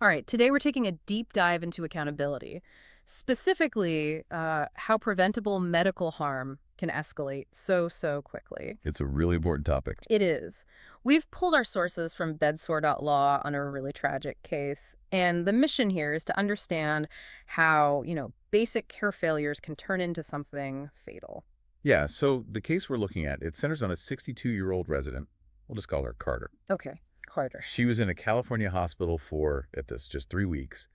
All right, today we're taking a deep dive into accountability, specifically how preventable medical harm can escalate so quickly. It's a really important topic. It is. We've pulled our sources from bedsore.law on a really tragic case, and the mission here is to understand how, basic care failures can turn into something fatal. Yeah, so the case we're looking at, it centers on a 62-year-old resident. We'll just call her Carter. Okay, Carter. She was in a California hospital for, at this, just 3 weeks.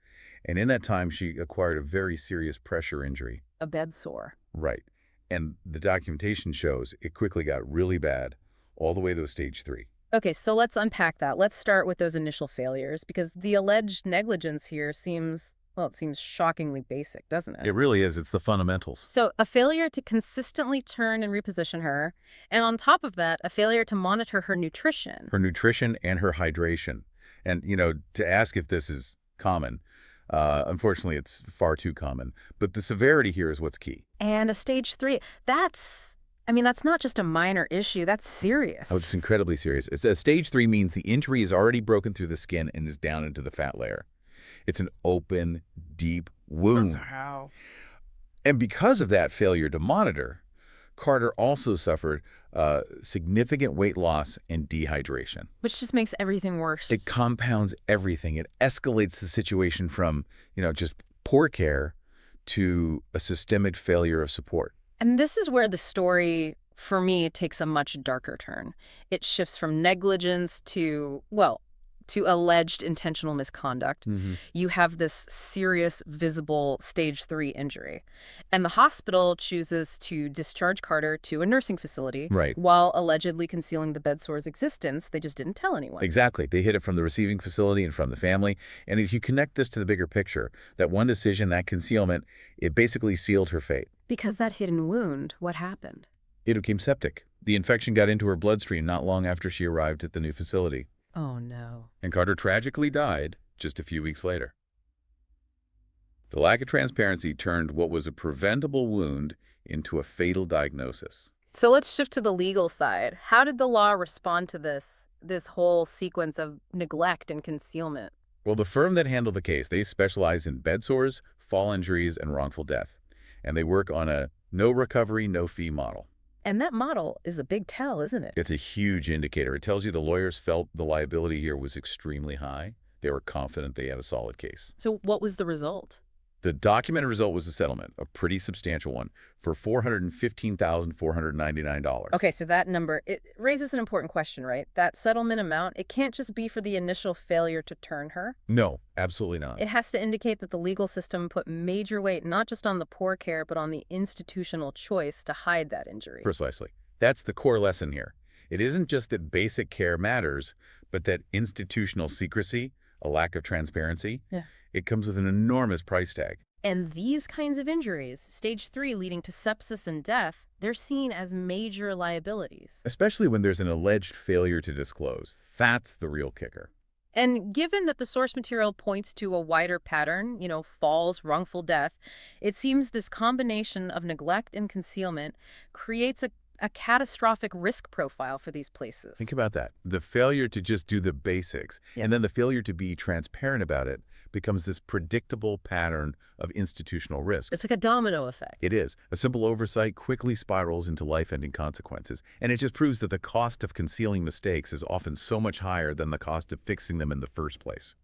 And in that time, she acquired a very serious pressure injury. A bed sore. Right. And the documentation shows it quickly got really bad, all the way to a stage 3. Okay, so let's unpack that. Let's start with those initial failures, because the alleged negligence here seems, well, it seems shockingly basic, doesn't it? It really is. It's the fundamentals. So a failure to consistently turn and reposition her, and on top of that, a failure to monitor her nutrition. Her nutrition and her hydration. And, to ask if this is common, unfortunately, it's far too common. But the severity here is what's key. And a stage 3, that's not just a minor issue, that's serious. Oh, it's incredibly serious. It's a stage 3 means the injury is already broken through the skin and is down into the fat layer. It's an open, deep wound. How? And because of that failure to monitor, Carter also suffered significant weight loss and dehydration. Which just makes everything worse. It compounds everything. It escalates the situation from, just poor care to a systemic failure of support. And this is where the story, for me, takes a much darker turn. It shifts from negligence to, well, to alleged intentional misconduct. You have this serious, visible stage 3 injury. And the hospital chooses to discharge Carter to a nursing facility. Right. While allegedly concealing the bedsore's existence. They just didn't tell anyone. Exactly. They hid it from the receiving facility and from the family. And if you connect this to the bigger picture, that one decision, that concealment, it basically sealed her fate. Because that hidden wound, what happened? It became septic. The infection got into her bloodstream not long after she arrived at the new facility. Oh, no. And Carter tragically died just a few weeks later. The lack of transparency turned what was a preventable wound into a fatal diagnosis. So let's shift to the legal side. How did the law respond to this whole sequence of neglect and concealment? Well, the firm that handled the case, they specialize in bed sores, fall injuries, and wrongful death. And they work on a no recovery, no fee model. And that model is a big tell, isn't it? It's a huge indicator. It tells you the lawyers felt the liability here was extremely high. They were confident they had a solid case. So what was the result? The documented result was a settlement, a pretty substantial one, for $415,499. Okay, so that number, it raises an important question, right? That settlement amount, it can't just be for the initial failure to turn her. No, absolutely not. It has to indicate that the legal system put major weight not just on the poor care, but on the institutional choice to hide that injury. Precisely. That's the core lesson here. It isn't just that basic care matters, but that institutional secrecy, a lack of transparency, it comes with an enormous price tag. And these kinds of injuries, stage 3 leading to sepsis and death, they're seen as major liabilities. Especially when there's an alleged failure to disclose. That's the real kicker. And given that the source material points to a wider pattern, falls, wrongful death, it seems this combination of neglect and concealment creates a catastrophic risk profile for these places. Think about that. The failure to just do the basics, and then the failure to be transparent about it becomes this predictable pattern of institutional risk. It's like a domino effect. It is. A simple oversight quickly spirals into life-ending consequences, and it just proves that the cost of concealing mistakes is often so much higher than the cost of fixing them in the first place.